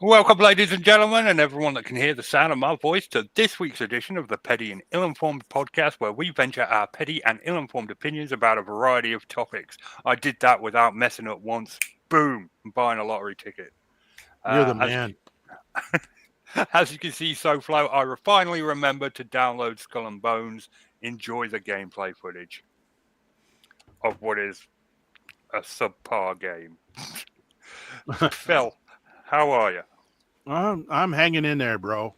Welcome, ladies and gentlemen, and everyone that can hear the sound of my voice, to this week's edition of the Petty and Ill-Informed podcast, where we venture our petty and ill-informed opinions about a variety of topics. I did that without messing up once. Boom! I'm buying a lottery ticket. You're the As, man. as you can see, SoFlo, I finally remembered to download Skull and Bones. Enjoy the gameplay footage of what is a subpar game. Phil, how are you? I'm hanging in there, bro.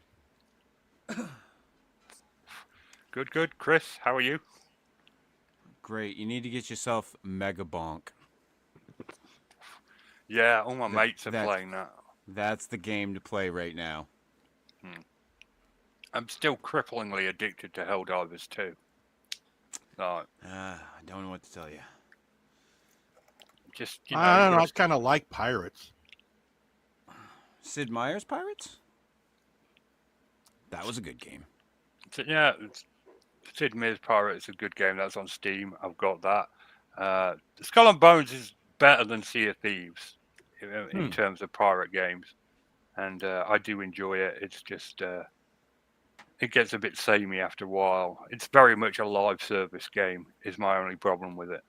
Good, good. Chris, how are you? Great. You need to get yourself Mega Bonk. Yeah, all my That, mates are that playing that. that's the game to play right now. I'm still cripplingly addicted to Helldivers 2. No, I don't know what to tell you. just, I don't know. I just, kind of like pirates. Sid Meier's Pirates? That was a good game. yeah, Sid Meier's Pirate is a good game. That's on Steam. I've got that. Skull and Bones is better than Sea of Thieves in terms of pirate games. And I do enjoy it. It's just, it gets a bit samey after a while. It's very much a live service game, is my only problem with it.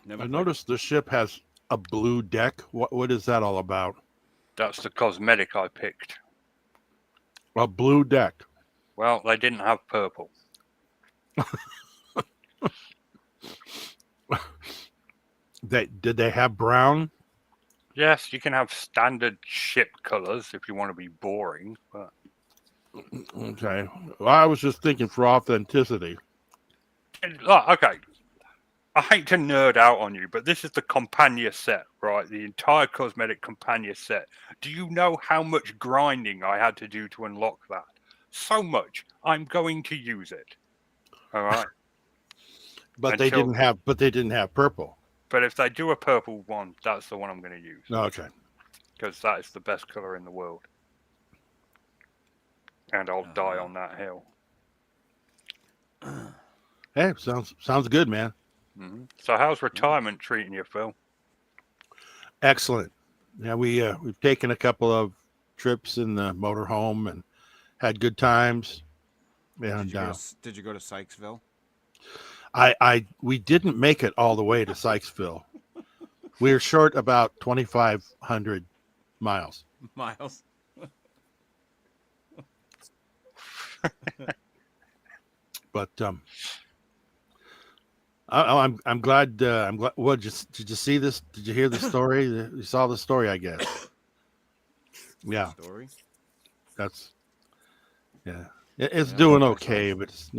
Never I played. noticed the ship has a blue deck. What is that all about? That's the cosmetic I picked. A blue deck. Well, they didn't have purple. Did they have brown? Yes, you can have standard ship colors if you want to be boring, but Okay. Well, I was just thinking for authenticity. okay. I hate to nerd out on you, but this is the Compania set, right? The entire cosmetic Compania set. Do you know how much grinding I had to do to unlock that? So much. I'm going to use it. All right. But they Until, didn't have. But they didn't have purple. but if they do a purple one, that's the one I'm going to use Okay. because that is the best color in the world, and I'll die on that hill. Hey, sounds good, man. So, how's retirement treating you, Phil? Excellent. Yeah, we've taken a couple of trips in the motorhome and had good times. And Did you go to Sykesville? we didn't make it all the way to Sykesville. We were short about 2,500 miles. Miles. But I'm glad. I'm glad. What did you see this? Did you hear the story? You saw the story, I guess. Yeah, Story? that's yeah. It's Yeah, doing that's okay, nice. but it's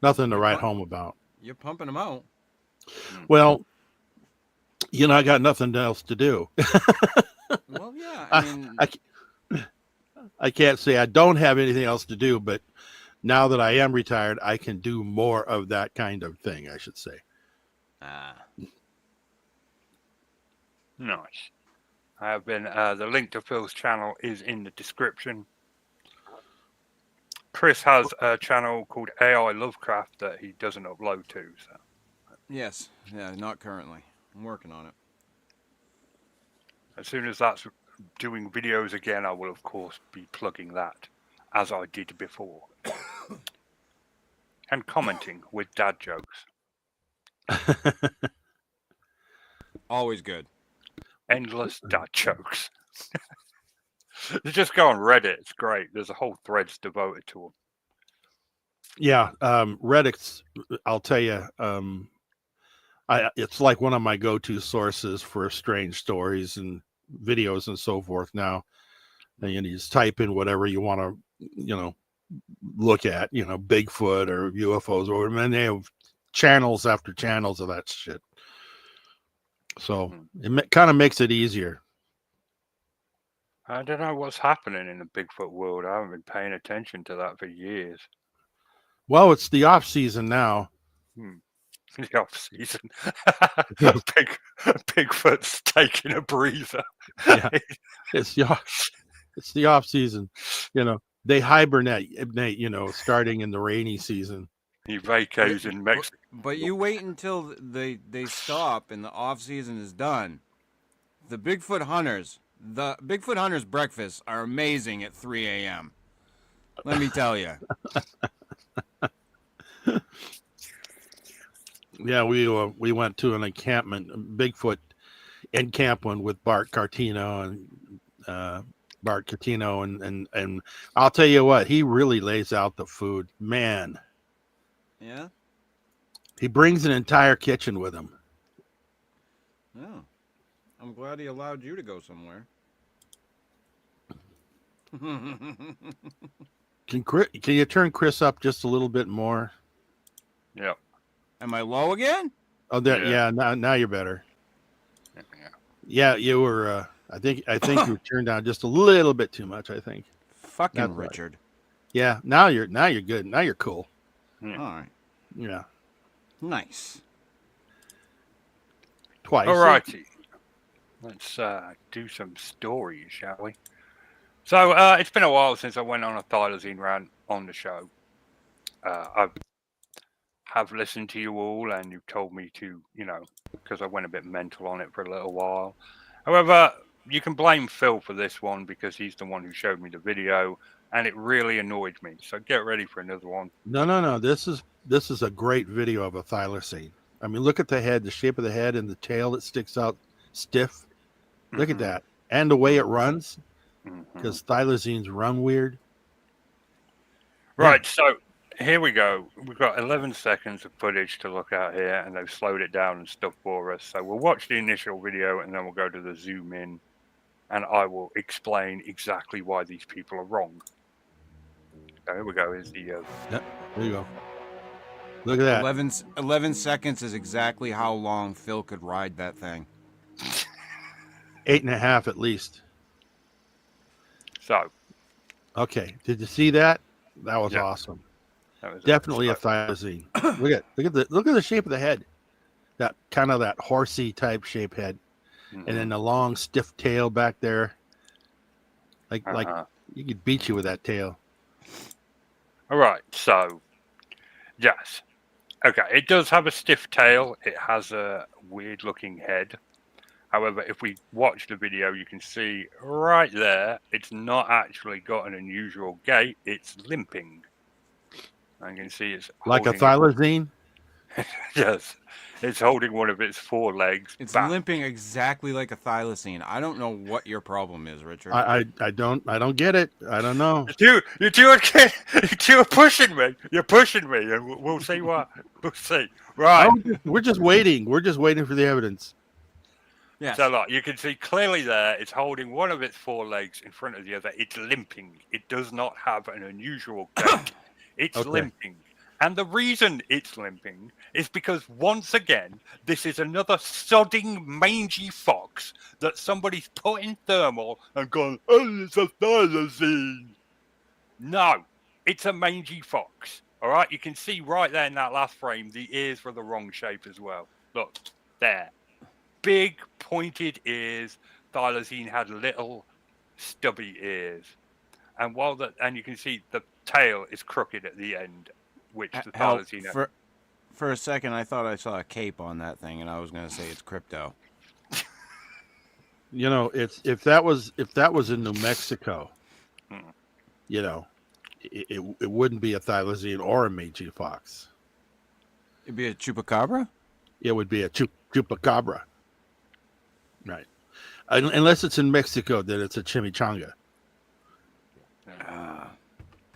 nothing to You're write pu- home about. You're pumping them out. Well, I got nothing else to do. Well, yeah. I I, mean, I can't say I don't have anything else to do, but now that I am retired, I can do more of that kind of thing, I should say. Nice. I have been. The link to Phil's channel is in the description. Chris has a channel called AI Lovecraft that he doesn't upload to. So yes. Yeah, not currently. I'm working on it. as soon as that's doing videos again, I will of course be plugging that, as I did before, and commenting with dad jokes. Always good. Endless dad jokes. Just go on Reddit. It's great. There's a whole threads devoted to them. Yeah, Reddit's. I'll tell you, it's like one of my go-to sources for strange stories and videos and so forth. Now, and you just type in whatever you want to, look at, Bigfoot or UFOs or whatever, and they have channels after channels of that shit. So it kind of makes it easier. I don't know what's happening in the Bigfoot world. I haven't been paying attention to that for years. Well, it's the off season now. The off season. Bigfoot's taking a breather. Yeah, it's the off season. They hibernate. Starting in the rainy season. He vacates in Mexico. But you wait until they stop and the off season is done. The Bigfoot hunters. The Bigfoot hunters breakfasts are amazing at 3 a.m. Let me tell you. Yeah, we went to an encampment, Bigfoot encampment with Bart Cartino and I'll tell you what, he really lays out the food, man. Yeah? He brings an entire kitchen with him. Oh. I'm glad he allowed you to go somewhere. Can you turn Chris up just a little bit more? Yeah. Am I low again? Oh, there. Yeah. Yeah, now you're better. Yeah. Yeah, you were. I think you were turned down just a little bit too much. I think. Fucking That's right. Richard. Yeah. Now you're good. Now you're cool. All right. Yeah. Nice. Twice. All righty. Let's do some stories, shall we? So it's been a while since I went on a thylacine rant on the show. I have listened to you all, and you've told me to, because I went a bit mental on it for a little while. However, you can blame Phil for this one because he's the one who showed me the video, and it really annoyed me. So get ready for another one. No. This is a great video of a thylacine. I mean, look at the head, the shape of the head, and the tail that sticks out stiff. Look at that, and the way it runs, because thylacines run weird. Right. So here we go. We've got 11 seconds of footage to look at here, and they've slowed it down and stuff for us. So we'll watch the initial video, and then we'll go to the zoom in, and I will explain exactly why these people are wrong. So here we go. Here's the. Yep. There you go. Look at that. 11 seconds is exactly how long Phil could ride that thing. 8.5 at least. So. Okay. Did you see that? That was awesome. That was Definitely a thylacine. look at the shape of the head. That kind of that horsey type shape head, and then the long stiff tail back there. Like you could beat you with that tail. All right. So, yes. Okay. It does have a stiff tail. It has a weird looking head. However, if we watch the video, you can see right there, it's not actually got an unusual gait. It's limping. And you can see it's like a thylacine. Yes, it's holding one of its forelegs. It's back. limping exactly like a thylacine. I don't know what your problem is, Richard. I don't get it. I don't know. You two are pushing me. You're pushing me, and we'll see what we'll see. Right. We're just waiting. We're just waiting for the evidence. Yes. So look, you can see clearly there, it's holding one of its forelegs in front of the other. It's limping. It does not have an unusual gait. It's limping. And the reason it's limping is because, once again, this is another sodding, mangy fox that somebody's put in thermal and gone, oh, it's a thylacine. No, it's a mangy fox. All right? You can see right there in that last frame, the ears were the wrong shape as well. Look, there. Big, pointed ears. Thylacine had little, stubby ears. And and you can see the tail is crooked at the end, which the thylacine had. For a second, I thought I saw a cape on that thing, and I was going to say it's crypto. If that was in New Mexico, it wouldn't be a thylacine or a mangy fox. It'd be a chupacabra? It would be a chupacabra. Right. Unless it's in Mexico, then it's a chimichanga.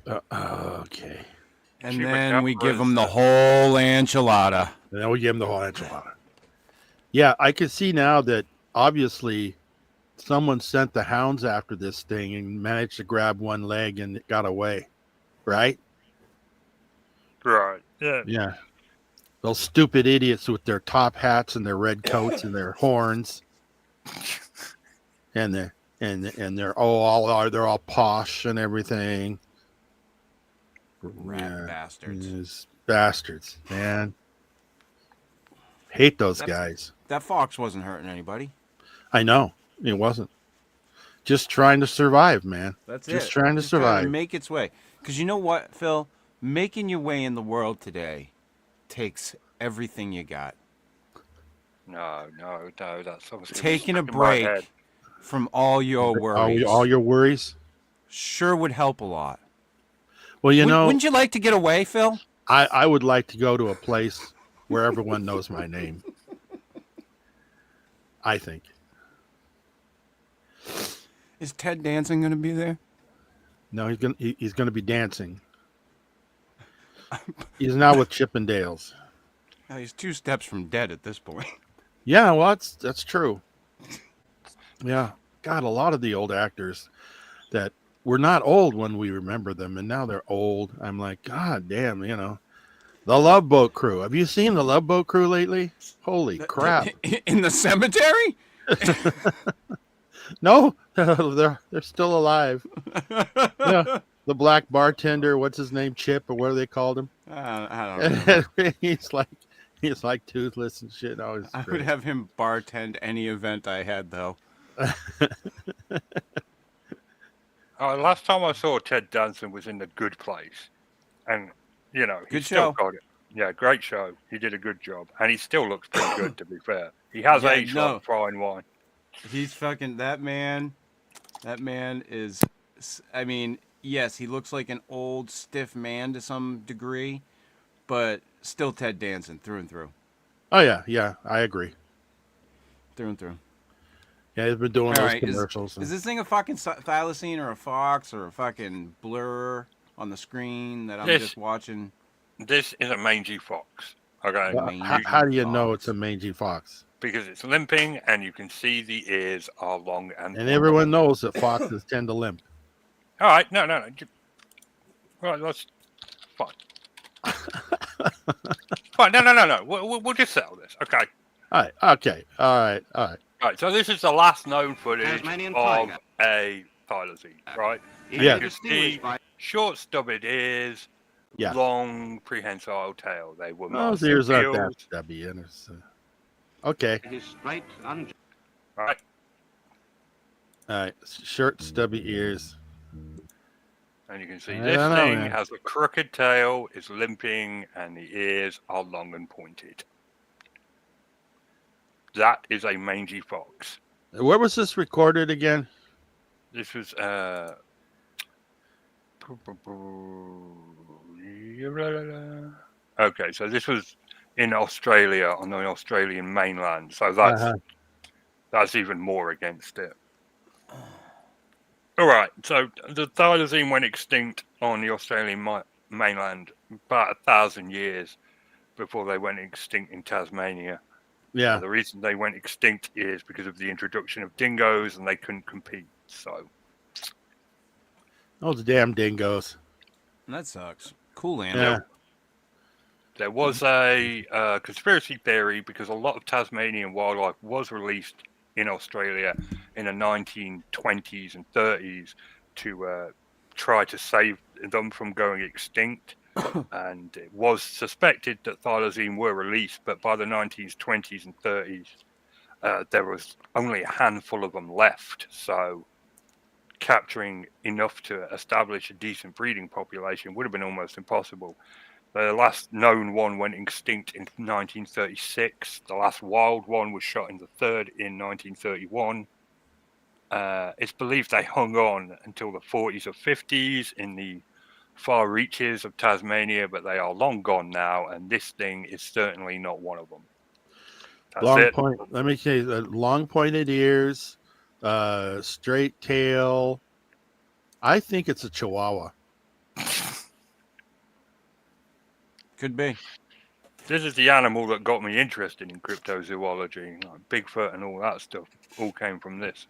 Okay. And then we give them the whole enchilada. And then we give them the whole enchilada. Yeah, I can see now that obviously someone sent the hounds after this thing and managed to grab one leg and it got away. Right? Right. Yeah. Yeah. Those stupid idiots with their top hats and their red coats and their horns. And they're all posh and everything. Rat bastards. Bastards, man. Hate those guys. That fox wasn't hurting anybody. I know. It wasn't. Just trying to survive, man. That's Just trying to survive. Trying to make its way. Because you know what, Phil? Making your way in the world today takes everything you got. No, that's obviously Taking a stuck in my break head. from all your worries All your worries. sure would help a lot. Well, Wouldn't you like to get away, Phil? I would like to go to a place where everyone knows my name. I think. Is Ted Danson going to be there? No, he's gonna be dancing. He's now with Chippendales. Oh, he's 2 steps from dead at this point. Yeah, well, that's true. Yeah, God, a lot of the old actors that were not old when we remember them, and now they're old. I'm like, God damn, the Love Boat Crew. Have you seen the Love Boat Crew lately? Holy crap! In the cemetery? No, they're still alive. Yeah, the black bartender. What's his name? Chip, or what do they called him? I don't know. he's like toothless and shit. Oh, I would have him bartend any event I had, though. Last time I saw Ted Danson was in The Good Place, and he Good still show. got it. Yeah, great show. He did a good job, and he still looks pretty good. To be fair, he has aged like fine wine. He's fucking that man. That man is. I mean, yes, he looks like an old stiff man to some degree, but still Ted Danson through and through. Oh yeah, I agree. Through and through. Yeah, he's been doing All those right, commercials. Is this thing a fucking thylacine or a fox or a fucking blur on the screen that I'm just watching? This is a mangy fox. Okay. How do you know it's a mangy fox? Because it's limping, and you can see the ears are long and. And everyone knows that foxes tend to limp. All right, no. Right, that's fine. Fine, no. We'll just settle this, okay? All right, okay, all right. Right, so this is the last known footage of a thylacine, right? Yeah. You can see short, stubby ears, long, prehensile tail. They were those ears aren't that stubby. Okay. Right. All right, short, stubby ears. And you can see this thing has a crooked tail, is limping, and the ears are long and pointed. That is a mangy fox. Where was this recorded again? This was okay, so this was in Australia, on the Australian mainland. So that's even more against it. All right, so the thylacine went extinct on the Australian mainland about 1,000 years before they went extinct in Tasmania. Yeah. The reason they went extinct is because of the introduction of dingoes, and they couldn't compete. So those damn dingoes. That sucks. Cool animal. Yeah. There was a conspiracy theory because a lot of Tasmanian wildlife was released in Australia in the 1920s and 30s to try to save them from going extinct. And it was suspected that thylacine were released, but by the 1920s and 30s, there was only a handful of them left. So capturing enough to establish a decent breeding population would have been almost impossible. The last known one went extinct in 1936. The last wild one was shot in the third in 1931. It's believed they hung on until the 40s or 50s in the far reaches of Tasmania, but they are long gone now, and this thing is certainly not one of them. Let me say, long pointed ears, straight tail. I think it's a Chihuahua. Could be. This is the animal that got me interested in cryptozoology, like Bigfoot and all that stuff. All came from this.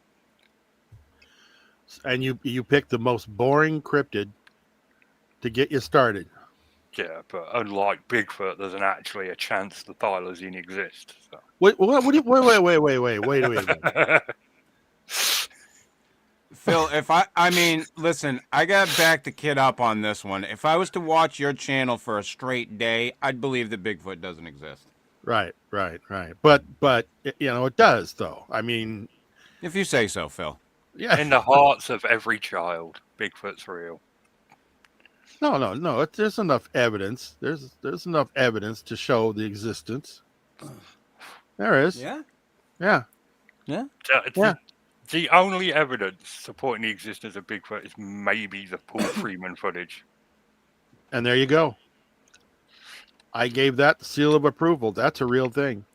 And you picked the most boring cryptid to get you started. Yeah, but unlike Bigfoot, there's actually a chance the thylacine exists. So. Wait. Phil, listen, I got to back the kid up on this one. If I was to watch your channel for a straight day, I'd believe that Bigfoot doesn't exist. Right. But it does, though. I mean, if you say so, Phil. Yeah. In the hearts of every child, Bigfoot's real. No. There's enough evidence. There's enough evidence to show the existence. There is. Yeah. Yeah. Yeah. It's Yeah. the only evidence supporting the existence of Bigfoot is maybe the Paul Freeman footage. And there you go. I gave that the seal of approval. That's a real thing.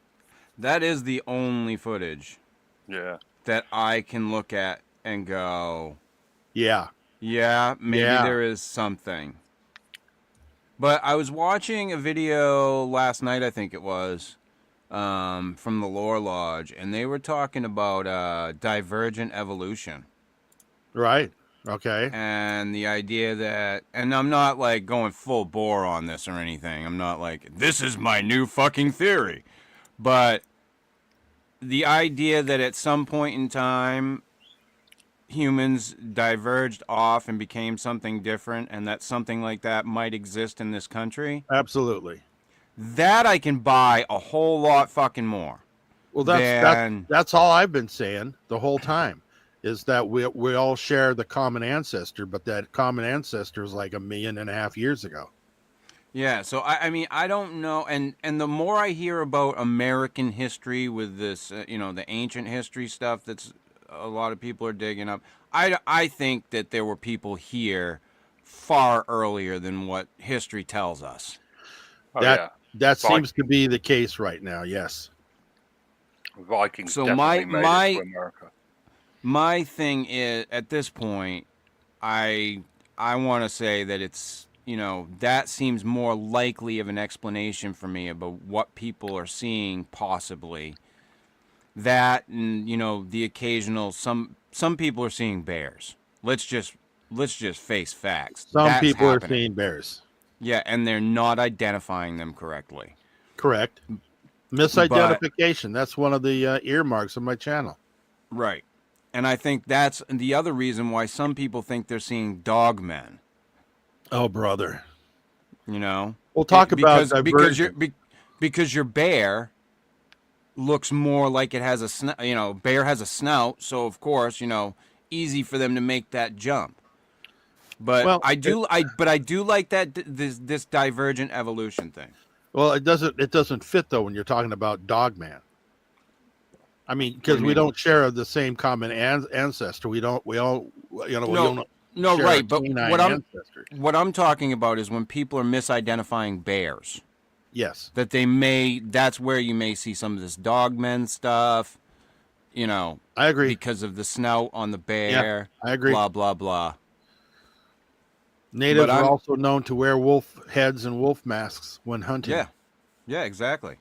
That is the only footage Yeah. that I can look at and go, Yeah. yeah, maybe Yeah. there is something. But I was watching a video last night, I think it was, from the Lore Lodge, and they were talking about divergent evolution. Right. Okay. And the idea that, and I'm not like going full bore on this or anything. I'm not like, this is my new fucking theory. But the idea that at some point in time, humans diverged off and became something different, and that something like that might exist in this country, Absolutely. that I can buy a whole lot fucking more. Well, Then- that's all I've been saying the whole time, is that we all share the common ancestor, but that common ancestor is like 1.5 million years ago. Yeah, so I mean, I don't know, and the more I hear about American history with this, the ancient history stuff that's a lot of people are digging up, I think that there were people here far earlier than what history tells us. Oh, That- yeah. That Right. seems to be the case right now. Yes. Vikings So definitely made it to America. My thing is, at this point, I want to say that it's, that seems more likely of an explanation for me about what people are seeing possibly. That, and the occasional, some people are seeing bears. Let's just face facts. Some That's people happening. are seeing bears. Yeah, and they're not identifying them correctly. Correct. Misidentification. That's one of the earmarks of my channel. Right. And I think that's the other reason why some people think they're seeing dog men. Oh, brother. We'll talk about because your bear looks more like it has a snout. Bear has a snout, so of course, easy for them to make that jump. But Well, I do like that this divergent evolution thing. Well, it doesn't fit though when you're talking about Dogman. I mean, because do you we mean? don't share the same common ancestor. We all, we don't No, share right. a But canine ancestor. what I'm talking about is when people are misidentifying bears. Yes. That that's where you may see some of this dogmen stuff, I agree. because of the snout on the bear. I agree. Blah, blah, blah. Natives But are I'm- also known to wear wolf heads and wolf masks when hunting. Yeah. Yeah, exactly.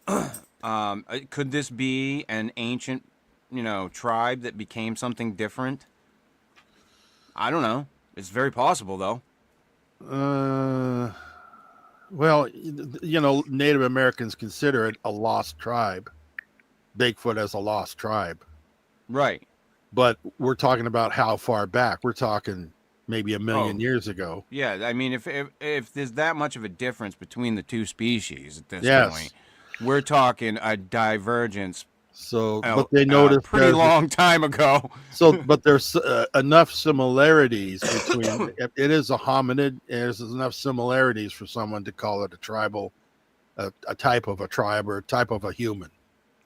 Could this be an ancient, tribe that became something different? I don't know. It's very possible, though. Well, Native Americans consider it a lost tribe. Bigfoot as a lost tribe. Right. But we're talking about how far back. We're talking maybe 1 million years ago. Yeah, I mean, if there's that much of a difference between the two species at this Yes. point, we're talking a divergence So, but they noticed a pretty long time ago. But there's enough similarities between. It is a hominid. There's enough similarities for someone to call it a tribal, a type of a tribe or a type of a human.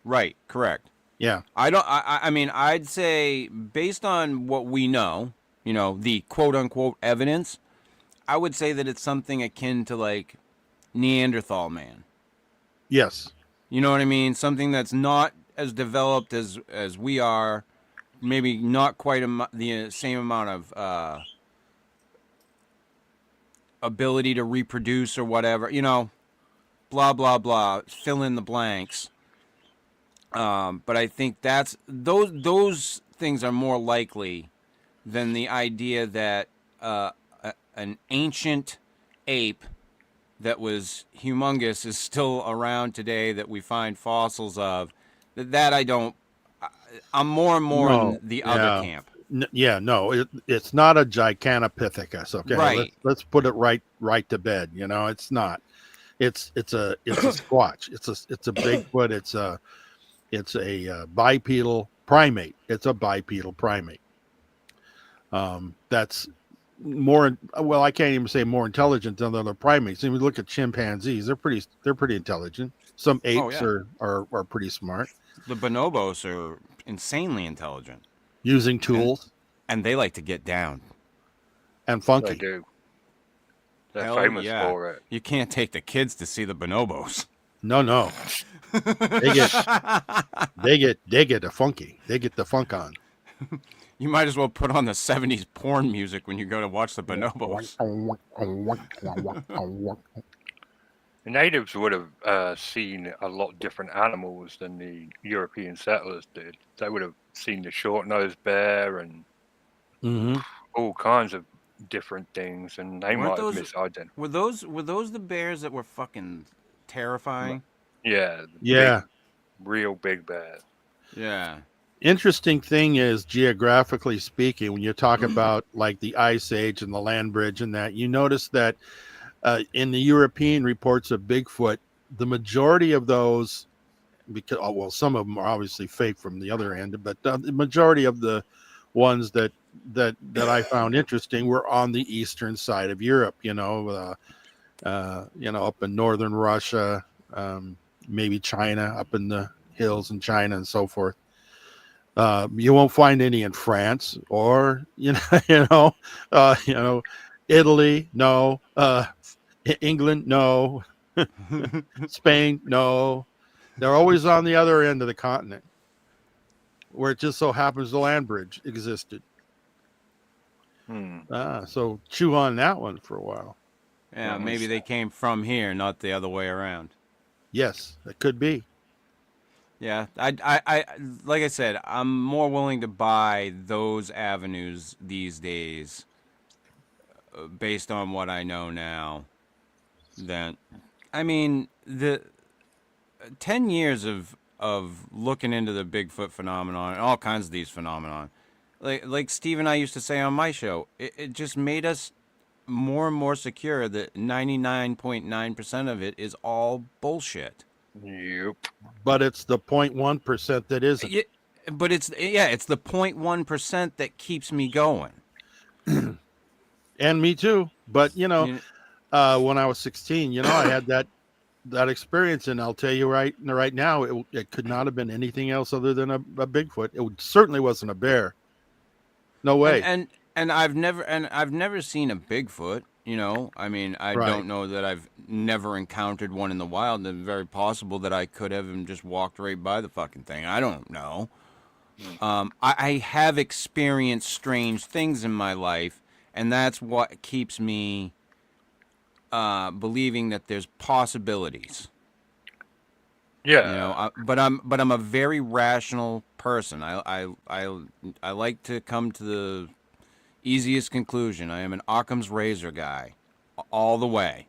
Right. Correct. Yeah. I mean, I'd say based on what we know, the quote unquote evidence, I would say that it's something akin to like Neanderthal man. Yes. You know what I mean? Something that's not as developed as we are, maybe not quite the same amount of ability to reproduce or whatever. Blah blah blah. Fill in the blanks. But I think those things are more likely than the idea that an ancient ape that was humongous is still around today that we find fossils of. That I'm more and more in the other camp. It's not a Gigantopithecus. Okay, Right. Let's put it right to bed. It's not. It's a squatch. It's a Bigfoot. It's a bipedal primate. It's a bipedal primate. That's more. I can't even say more intelligent than other primates. If you look at chimpanzees, they're pretty intelligent. Some Oh, apes yeah. are pretty smart The bonobos are insanely intelligent, using and tools they like to get down. and They funky. do. They're Hell famous yeah! for it. You can't take the kids to see the bonobos. No, no, they get they get the funky. They get the funk on. You might as well put on the '70s porn music when you go to watch the bonobos. The natives would have seen a lot different animals than the European settlers did. They would have seen the short-nosed bear and Hmm. all kinds of different things, and they Weren't might have those misidentified. were those the bears that were fucking terrifying? Yeah, the Yeah. big, real big bears. Yeah. Interesting thing is, geographically speaking, when you talk about like the Ice Age and the land bridge and that, you notice that in the European reports of Bigfoot, the majority of those, because well, some of them are obviously fake from the other end, but the majority of the ones that I found interesting were on the eastern side of Europe. Up in northern Russia, maybe China, up in the hills in China and so forth. You won't find any in France or Italy, no. England, no. Spain, no. They're always on the other end of the continent, where it just so happens the land bridge existed. Hmm. So chew on that one for a while. Yeah, maybe they came from here, not the other way around. Yes, it could be. Yeah, I like I said, I'm more willing to buy those avenues these days, based on what I know now. Than, I mean, the 10 years of looking into the Bigfoot phenomenon and all kinds of these phenomenon, like Steve and I used to say on my show, it just made us more and more secure that 99.9% of it is all bullshit. Yep. But it's the 0.1% that isn't. Yeah, but it's the 0.1% that keeps me going. And me too. But You- when I was 16, I had that experience, and I'll tell you right now, it could not have been anything else other than a Bigfoot. Certainly wasn't a bear. No way. and I've never seen a Bigfoot. I mean, I Right. don't know that I've never encountered one in the wild. It's very possible that I could have and just walked right by the fucking thing. I don't know. I have experienced strange things in my life, and that's what keeps me believing that there's possibilities. Yeah. But I'm a very rational person. I like to come to the easiest conclusion. I am an Occam's razor guy, all the way.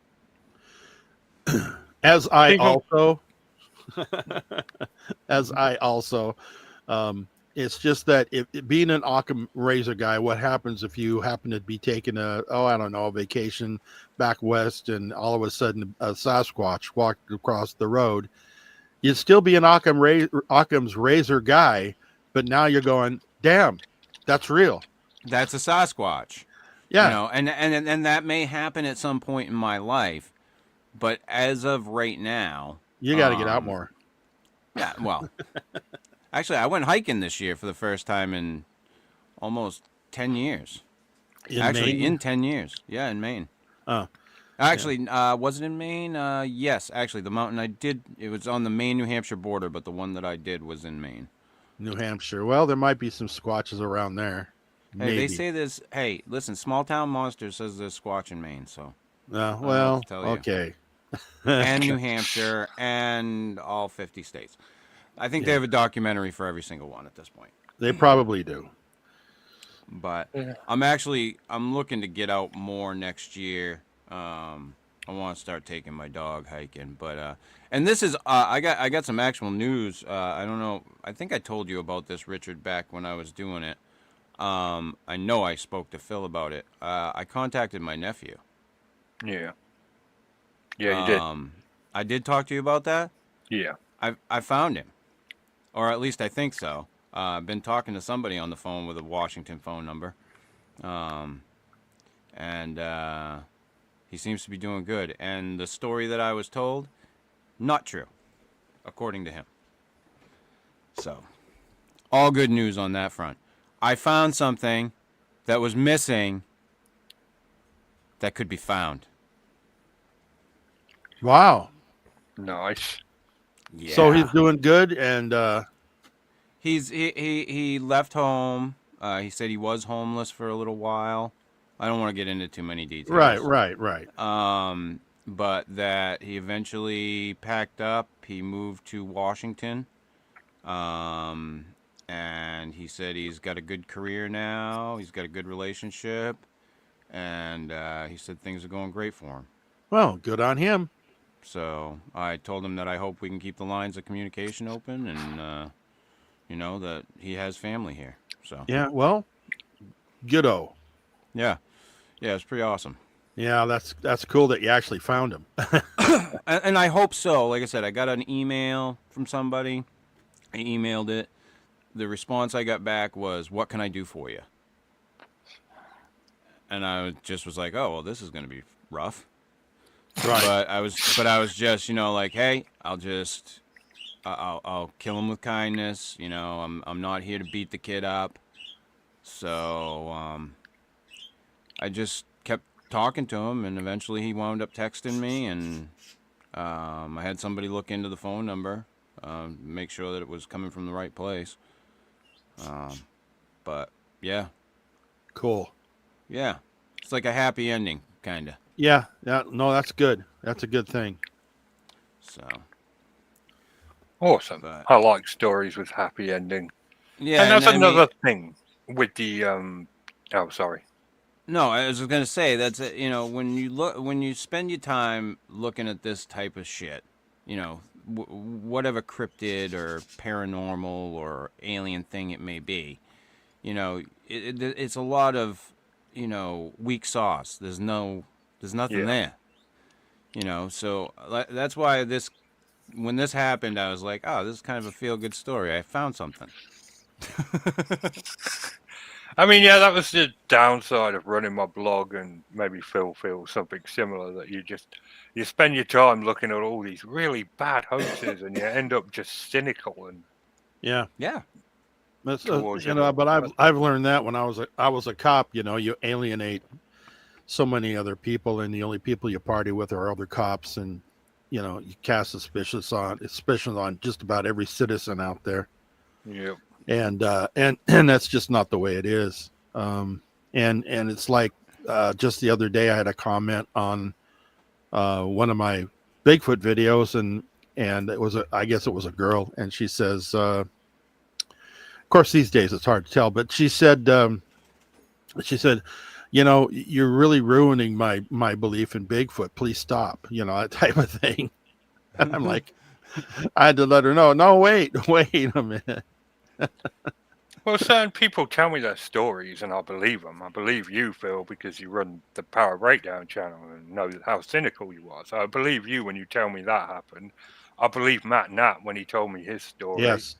As I Think of- also, as I also, it's just that if being an Occam razor guy, what happens if you happen to be taking a vacation back west, and all of a sudden a Sasquatch walked across the road? You'd still be an Occam's razor guy, but now you're going, damn, that's real. That's a Sasquatch. Yeah. And that may happen at some point in my life, but as of right now, You got to get out more. yeah, well, actually, I went hiking this year for the first time in almost 10 years. Maine? In 10 years. Yeah, in Maine. Oh, Actually, was it in Maine? Yes, actually, the mountain I did, it was on the Maine-New Hampshire border, but the one that I did was in Maine. New Hampshire. Well, there might be some squatches around there. Hey, Maybe. they say there's, hey, listen, Small Town Monster says there's Squatch in Maine, so. Well, tell you. okay. And New Hampshire and all 50 states. I think they have a documentary for every single one at this point. They probably do. But Yeah. I'm looking to get out more next year. I want to start taking my dog hiking, but and this is I got some actual news. I don't know. I think I told you about this, Richard, back when I was doing it. I know I spoke to Phil about it. I contacted my nephew. Yeah. Yeah, you did. I did talk to you about that. Yeah. I found him, or at least I think so. I've been talking to somebody on the phone with a Washington phone number, and he seems to be doing good. And the story that I was told, not true. according to him. So, all good news on that front. I found something that was missing that could be found. Wow. Nice. Yeah. So he's doing good, and he left home. He said he was homeless for a little while. I don't want to get into too many details. right. But that he eventually packed up. He moved to Washington. And he said he's got a good career now. He's got a good relationship. And he said things are going great for him. Well, good on him. So I told him that I hope we can keep the lines of communication open and, that he has family here. So Yeah, well, ghetto. yeah, it's pretty awesome. Yeah, that's cool that you actually found him. And I hope so. Like I said, I got an email from somebody. I emailed it. The response I got back was, "What can I do for you?" And I just was like, "Oh, well, this is going to be rough." Right. But I was just, like, "Hey, I'll kill him with kindness. I'm not here to beat the kid up." So I just kept talking to him, and eventually he wound up texting me, and I had somebody look into the phone number, make sure that it was coming from the right place. But yeah, Cool. yeah, it's like a happy ending, kind of. Yeah, no, that's good. That's a good thing. So Awesome. But- I like stories with happy ending. yeah, And that's I mean- another thing with the oh, sorry. No, I was gonna say that's when you spend your time looking at this type of shit, whatever cryptid or paranormal or alien thing it may be, it's a lot of weak sauce. There's nothing Yeah. there, So that's why when this happened, I was like, oh, this is kind of a feel good story. I found something. I mean, yeah, that was the downside of running my blog, and maybe Phil feels something similar, that you spend your time looking at all these really bad hoaxes and you end up just cynical and Yeah. Yeah. That's, Towards but everyone. I've learned that when I was a cop. You alienate so many other people, and the only people you party with are other cops, and you cast suspicion on just about every citizen out there. yeah. And that's just not the way it is. And it's like just the other day I had a comment on one of my Bigfoot videos, and I guess it was a girl, and she says, of course these days it's hard to tell, but she said, you're really ruining my belief in Bigfoot. Please stop. That type of thing. And I'm like, I had to let her know. No, wait a minute. Well, certain people tell me their stories, and I believe them. I believe you, Phil, because you run the Power Breakdown channel and know how cynical you are. So I believe you when you tell me that happened. I believe Matt Nat when he told me his story. Yes,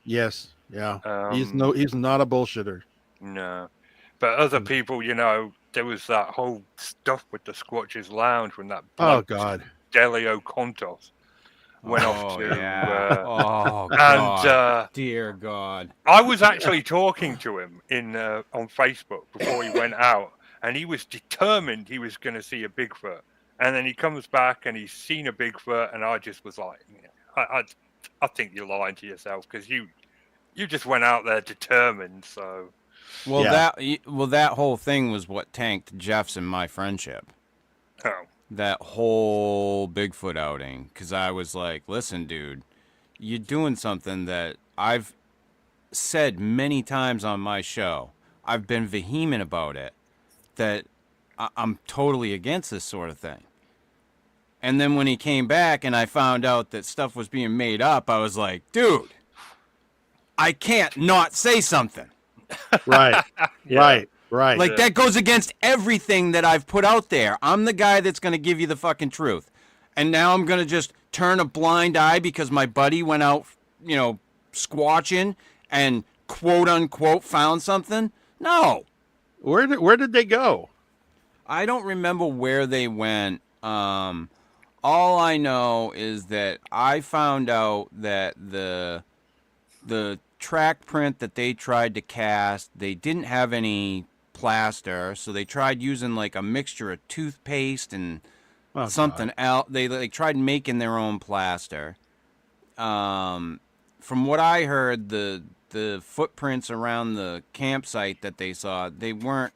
yeah. He's Um, not a bullshitter. No. But other people, there was that whole stuff with the Squatches Lounge when that Oh bloke, God. Delio Contos, went off to. Oh And God. Dear God. I was actually talking to him on Facebook before he went out, and he was determined he was going to see a Bigfoot. And then he comes back and he's seen a Bigfoot, and I just was like, I think you're lying to yourself, because you just went out there determined. So Well, Yeah. that whole thing was what tanked Jeff's and my friendship. oh, That whole Bigfoot outing, because I was like, listen, dude, you're doing something that I've said many times on my show. I've been vehement about it, that I'm totally against this sort of thing. And then when he came back and I found out that stuff was being made up, I was like, dude, I can't not say something. Right. Yeah. Right. Like, that goes against everything that I've put out there. I'm the guy that's going to give you the fucking truth. And now I'm going to just turn a blind eye because my buddy went out, squatching and quote unquote found something? No. Where did they go? I don't remember where they went. All I know is that I found out that the track print that they tried to cast, they didn't have any plaster, so they tried using like a mixture of toothpaste and Oh something God. else. They tried making their own plaster. From what I heard, the footprints around the campsite that they saw, they weren't.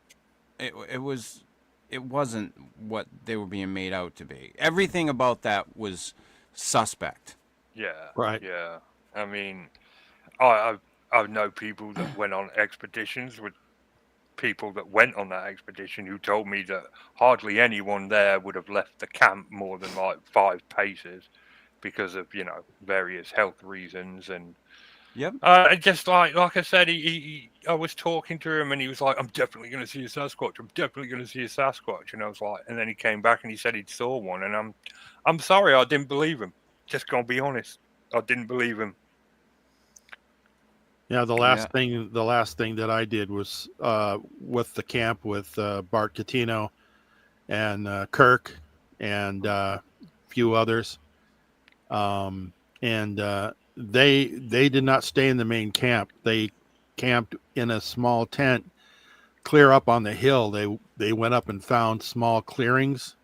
It wasn't what they were being made out to be. Everything about that was suspect. Yeah, Right. yeah. I mean, I know people that went on expeditions with people that went on that expedition who told me that hardly anyone there would have left the camp more than like 5 paces because of various health reasons. And Yep. just like I said, I was talking to him and he was like, I'm definitely going to see a Sasquatch, I'm definitely going to see a Sasquatch. And I was like, and then he came back and he said he'd saw one, and I'm sorry, I didn't believe him. Just gonna be honest, I didn't believe him. Yeah, the Yeah. last thing that I did was with the camp with Bart Catino and Kirk and a few others. And they did not stay in the main camp. They camped in a small tent clear up on the hill. They went up and found small clearings,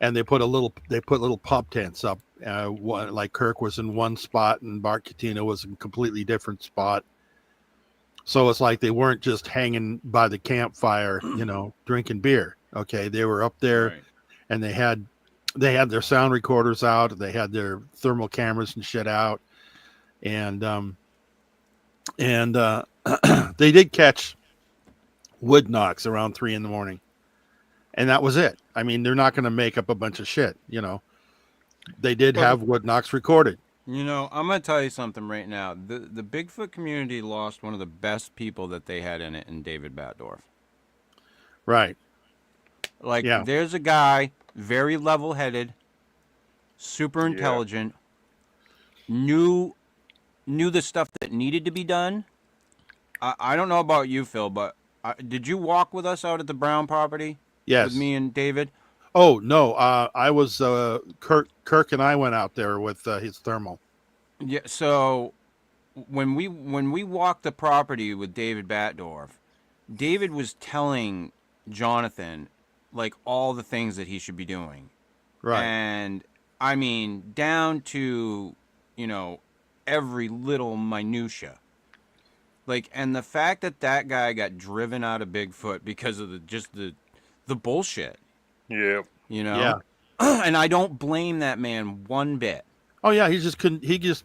and they put little pub tents up. Like Kirk was in one spot and Bart Catino was in a completely different spot. So it's like they weren't just hanging by the campfire, drinking beer. Okay, they were up there, Right. and they had their sound recorders out, they had their thermal cameras and shit out, and they did catch wood knocks around 3 a.m, and that was it. I mean, they're not going to make up a bunch of shit. They did Well, have wood knocks recorded. I'm gonna tell you something right now. The Bigfoot community lost one of the best people that they had in it, in David Batdorf. Right. Like, Yeah. there's a guy, very level-headed, super Yeah, intelligent, knew the stuff that needed to be done. I don't know about you, Phil, but did you walk with us out at the Brown property with Yes. me and David? Oh no, I was Kirk and I went out there with his thermal. Yeah. So when we walked the property with David Batdorf, David was telling Jonathan like all the things that he should be doing. Right. And I mean, down to, you know, every little minutia. Like, and the fact that that guy got driven out of Bigfoot because of the bullshit, yeah, you know? Yeah. And I don't blame that man one bit. Oh yeah, he just couldn't. He he got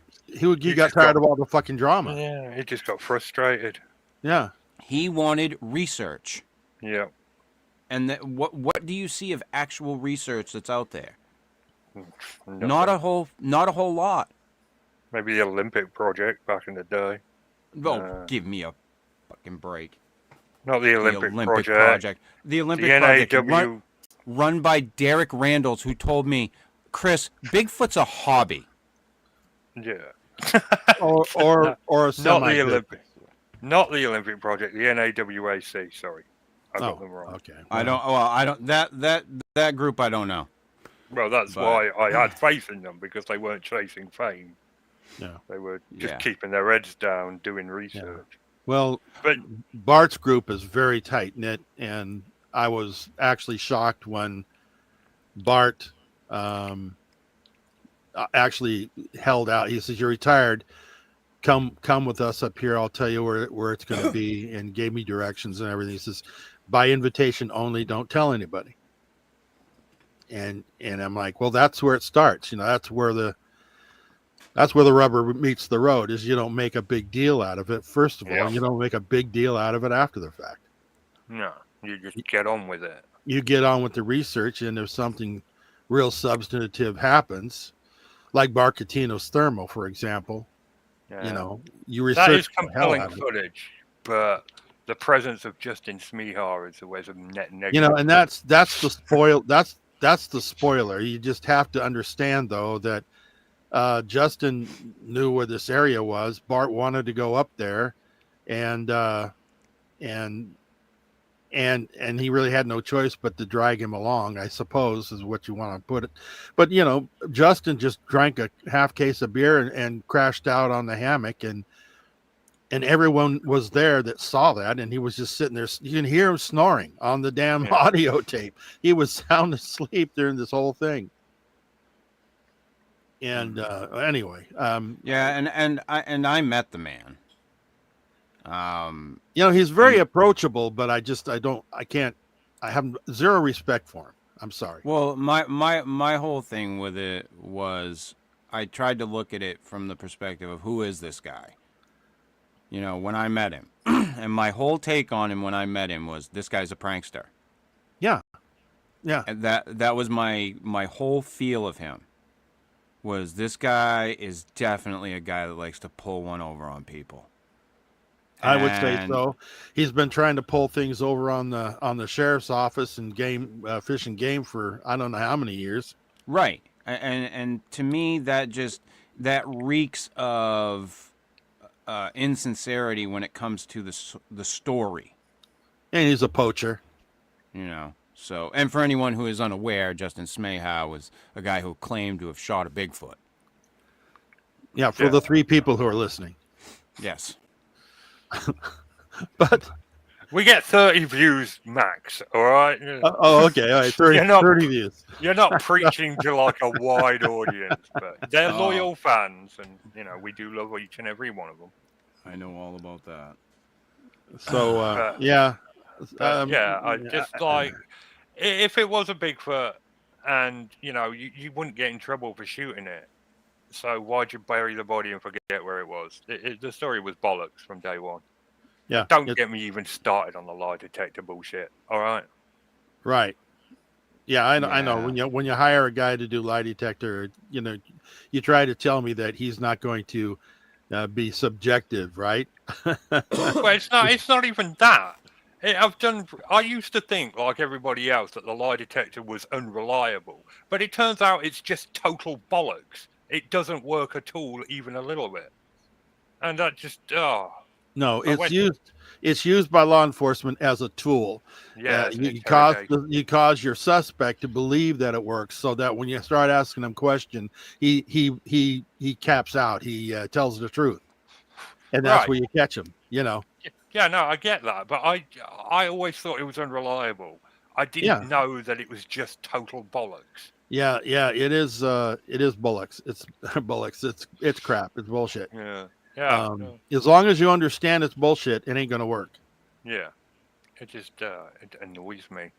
just tired got of all the fucking drama. yeah, he just got frustrated. Yeah. He wanted research. Yeah, And that, what do you see of actual research that's out there? nothing. Not a whole lot. Maybe the Olympic project back in the day. Oh, give me a fucking break. Not the The Olympic, Olympic project. project. The Olympic The project NAW. run by Derek Randalls, who told me, Chris, Bigfoot's a hobby. Yeah. Or a Not the semi. Olympic. Not the Olympic project. The NAWAC. Sorry, I got them wrong. Okay. I don't that group I don't know. Well, that's But- why I had faith in them, because they weren't chasing fame. Yeah. They were just Yeah. keeping their heads down, doing research. Well, But Bart's group is very tight knit, and I was actually shocked when Bart actually held out. He says, "You're retired. Come with us up here. I'll tell you where it's going to be," and gave me directions and everything. He says, "By invitation only. Don't tell anybody." And I'm like, well, that's where it starts. That's where the rubber meets the road. Is you don't make a big deal out of it first of all, Yeah. and you don't make a big deal out of it after the fact. no, you just get on with it. You get on with the research, and if something real substantive happens, like Barcatino's thermal, for example, Yeah. you That research is the hell compelling out of it. footage, but the presence of Justin Smihar is always a net negative. And that's the spoil. That's the spoiler. You just have to understand though that Justin knew where this area was. Bart wanted to go up there, and and he really had no choice but to drag him along, I suppose, is what you want to put it. But Justin just drank a half case of beer and crashed out on the hammock, and everyone was there that saw that, and he was just sitting there. You can hear him snoring on the damn audio tape. He was sound asleep during this whole thing. And anyway, and I met the man. He's very approachable, but I have zero respect for him. I'm sorry. Well, my whole thing with it was I tried to look at it from the perspective of who is this guy? When I met him. And my whole take on him when I met him was this guy's a prankster. Yeah. Yeah. And that was my whole feel of him. Was this guy is definitely a guy that likes to pull one over on people. I would say so. He's been trying to pull things over on the sheriff's office and Fish and Game for I don't know how many years. Right, and to me that reeks of insincerity when it comes to the story. And he's a poacher. So, and for anyone who is unaware, Justin Smayhow was a guy who claimed to have shot a Bigfoot. Yeah, for the 3 people who are listening. Yes. But we get 30 views max, all right? Okay, all right, 30 views. You're not preaching to like a wide audience, but they're loyal fans, and we do love each and every one of them. I know all about that. So I just like if it was a Bigfoot, and you wouldn't get in trouble for shooting it. So why'd you bury the body and forget where it was? The story was bollocks from day one. Yeah. Don't get me even started on the lie detector bullshit. All right. Right. Yeah, I know. When you hire a guy to do lie detector, you try to tell me that he's not going to be subjective, right? Well, it's not even that. I used to think, like everybody else, that the lie detector was unreliable, but it turns out it's just total bollocks. It doesn't work at all, even a little bit. And that just, No, it's used by law enforcement as a tool. Yeah, you cause your suspect to believe that it works, so that when you start asking him questions, he caps out. He tells the truth, and that's where you catch him. Yeah, no, I get that, but I always thought it was unreliable. I didn't know that it was just total bollocks. Yeah, it is bollocks. It's bollocks. It's crap. It's bullshit. Yeah. As long as you understand it's bullshit, it ain't gonna work. Yeah, it just it annoys me.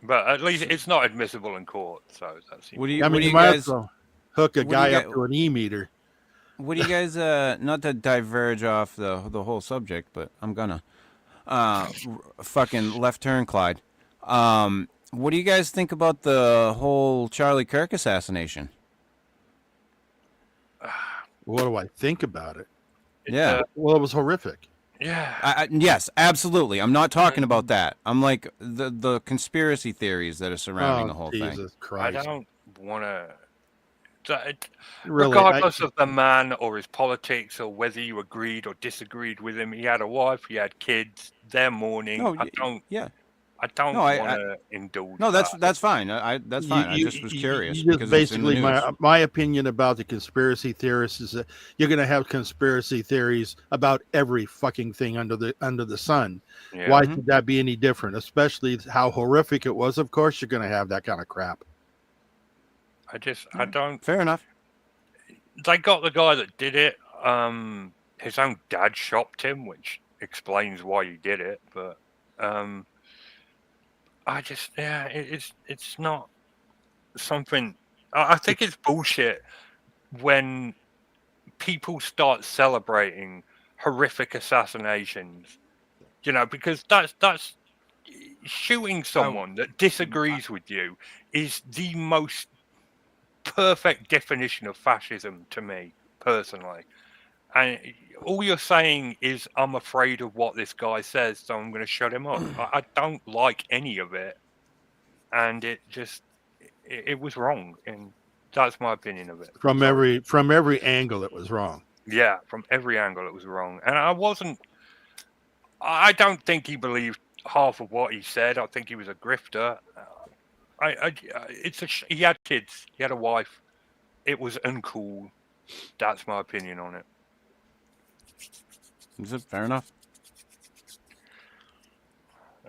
But at least it's not admissible in court, so that's. You might as well hook a guy up to an e-meter. What do you guys? Not to diverge off the whole subject, but I'm gonna. Fucking left turn, Clyde. What do you guys think about the whole Charlie Kirk assassination? What do I think about it? Well, it was horrific. Yeah. Yes, absolutely. I'm not talking about that. I'm like the conspiracy theories that are surrounding the whole thing. Jesus Christ. I don't want to. Really, regardless of the man or his politics or whether you agreed or disagreed with him, he had a wife, he had kids. They're mourning. I don't want to indulge. No, that's fine. That's fine. I just was curious. Just basically, my opinion about the conspiracy theorists is that you're going to have conspiracy theories about every fucking thing under the sun. Yeah. Why should that be any different? Especially how horrific it was. Of course, you're going to have that kind of crap. I don't. Fair enough. They got the guy that did it. His own dad shopped him, which explains why he did it. But it's not something. I think it's bullshit when people start celebrating horrific assassinations. Because that's shooting someone that disagrees with you is the most perfect definition of fascism to me personally. And all you're saying is, I'm afraid of what this guy says, so I'm going to shut him up. I don't like any of it. And it was wrong. And that's my opinion of it. From every angle, it was wrong. Yeah, from every angle, it was wrong. And I don't think he believed half of what he said. I think he was a grifter. He had kids. He had a wife. It was uncool. That's my opinion on it. Is it fair enough?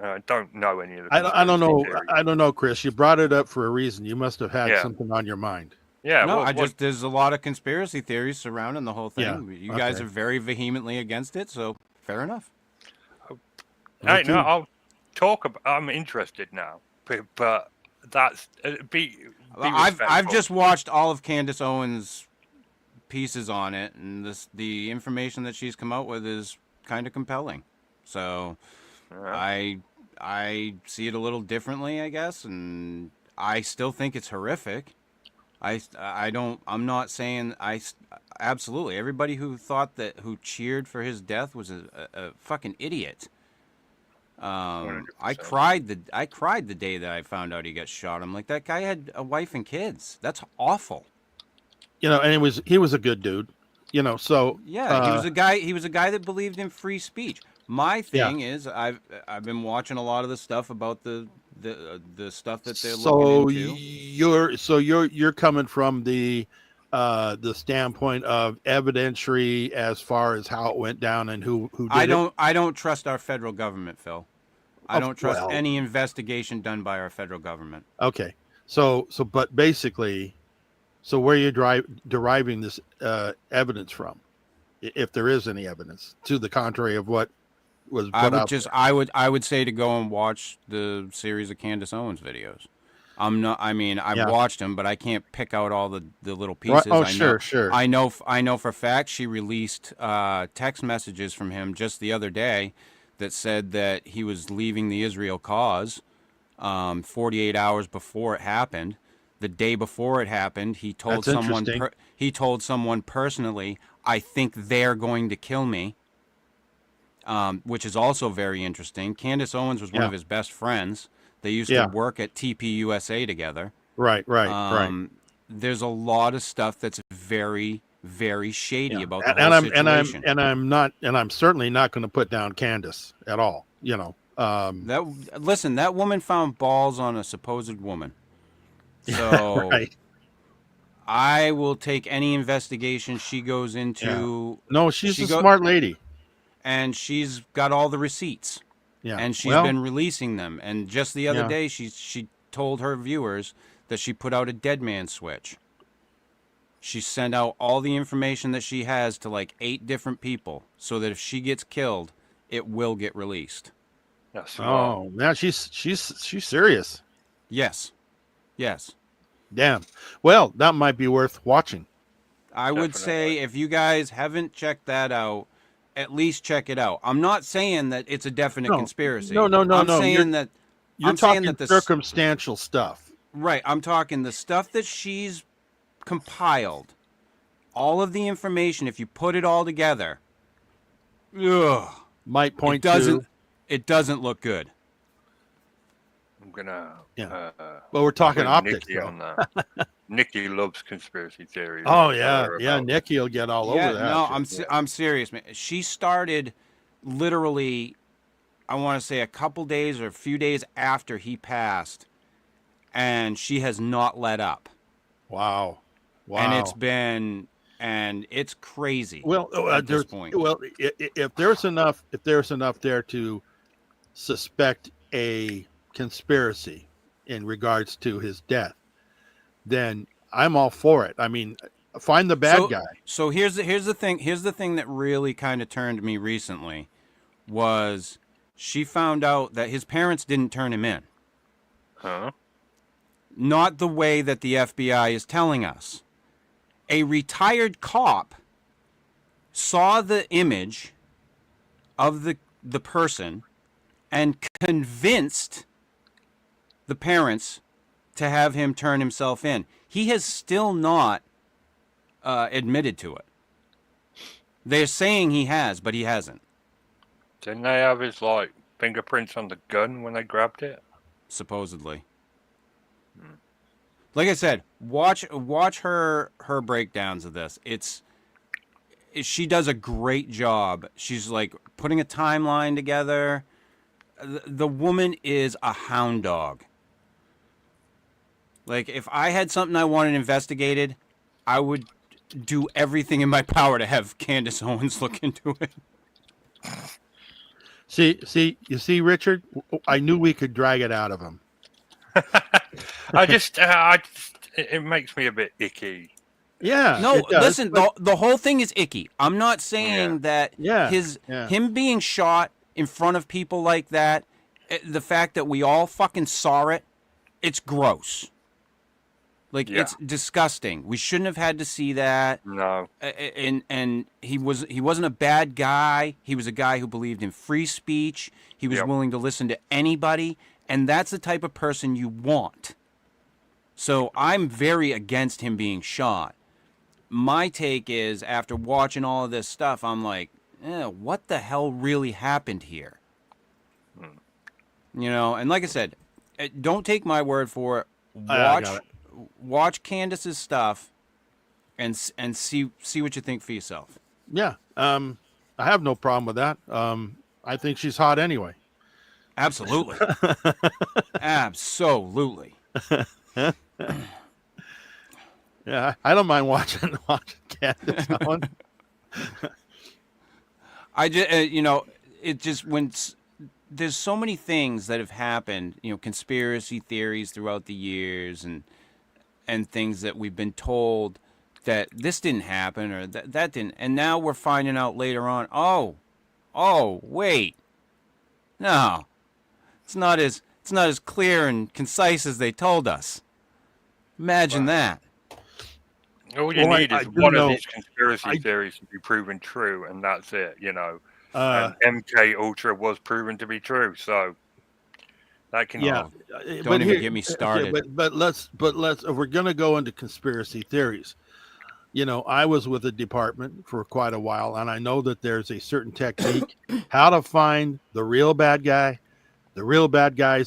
I don't know any of the. I don't know. theories. I don't know, Chris. You brought it up for a reason. You must have had Yeah. something on your mind. Yeah. No, what- there's a lot of conspiracy theories surrounding the whole thing. Yeah, You guys okay. are very vehemently against it, so fair enough. Hey, no, Okay. I'll talk about. I'm interested now, but that's be I've respectful. just watched all of Candace Owens' pieces on it, and the information that she's come out with is kind of compelling. So Yeah. I see it a little differently, I guess, and I still think it's horrific. I'm not saying absolutely everybody who cheered for his death was a fucking idiot. I 100%. cried the day that I found out he got shot. I'm like, that guy had a wife and kids. That's awful. And he was a good dude. So Yeah, he was a guy that believed in free speech. My thing is, I've been watching a lot of the stuff about the stuff that they're looking into. You're coming from the standpoint of evidentiary as far as how it went down and who did it. I don't trust our federal government, Phil. I don't trust Well. any investigation done by our federal government. Okay, but basically, where are you deriving this evidence from, if there is any evidence to the contrary of what was put out there? I would say to go and watch the series of Candace Owens videos. I've watched them, but I can't pick out all the little pieces. Oh, I know, sure. I know for a fact she released text messages from him just the other day that said that he was leaving the Israel cause 48 hours before it happened. The day before it happened, he told That's someone interesting. he told someone personally, "I think they're going to kill me." Which is also very interesting. Candace Owens was one of his best friends. They used to work at TPUSA together. Right. There's a lot of stuff that's very, very shady about the and whole situation. I'm certainly not going to put down Candace at all. That woman found balls on a supposed woman. So Right. I will take any investigation she goes into. No, she's a smart lady. And she's got all the receipts. Yeah. And she's been releasing them. And just the other day, she told her viewers that she put out a dead man switch. She sent out all the information that she has to like 8 different people, so that if she gets killed, it will get released. That's Oh, man, she's serious. Yes. Damn. Well, that might be worth watching. I would say if you guys haven't checked that out, at least check it out. I'm not saying that it's a definite conspiracy. No. I'm saying that You're talking circumstantial stuff. Right. I'm talking the stuff that she's compiled. All of the information, if you put it all together, Might point it doesn't look good. I'm gonna. Well, we're talking agree with optics, Nikki though. on that. Nikki loves conspiracy theories. Oh yeah. Nikki will get all over that. No, shit. I'm serious, man. She started literally, I want to say a couple days or a few days after he passed, and she has not let up. Wow. And it's crazy. Well, at this point. Well, if there's enough there to suspect a conspiracy in regards to his death, then I'm all for it. I mean, find the bad guy. So here's the thing. Here's the thing that really kind of turned me recently was she found out that his parents didn't turn him in. Huh? Not the way that the FBI is telling us. A retired cop saw the image of the person and convinced the parents to have him turn himself in. He has still not admitted to it. They're saying he has, but he hasn't. Didn't they have his fingerprints on the gun when they grabbed it? Supposedly. Like I said, watch her breakdowns of this. She does a great job. She's like putting a timeline together. the woman is a hound dog. Like, if I had something I wanted investigated, I would do everything in my power to have Candace Owens look into it. You see, Richard, I knew we could drag it out of him. It makes me a bit icky. Yeah. No, listen, the whole thing is icky. I'm not saying that him being shot in front of people like that, the fact that we all fucking saw it, it's gross. Like, it's disgusting. We shouldn't have had to see that. No. And he wasn't a bad guy. He was a guy who believed in free speech. He was willing to listen to anybody, and that's the type of person you want. So I'm very against him being shot. My take is, after watching all of this stuff, I'm like, what the hell really happened here? You know, and like I said, don't take my word for it. Watch Candace's stuff and see what you think for yourself. Yeah. I have no problem with that. I think she's hot anyway. Absolutely. Absolutely. Yeah, I don't mind watching Candace Owens. I just, it just there's so many things that have happened, conspiracy theories throughout the years and things that we've been told that this didn't happen or that didn't, and now we're finding out later on, oh, wait, no, it's not as clear and concise as they told us. Imagine that. All you need is one of these conspiracy theories to be proven true, and that's it, And MK Ultra was proven to be true, so that can. Yeah, don't even get me started. Yeah, but let's if we're gonna go into conspiracy theories, I was with the department for quite a while, and I know that there's a certain technique how to find the real bad guys,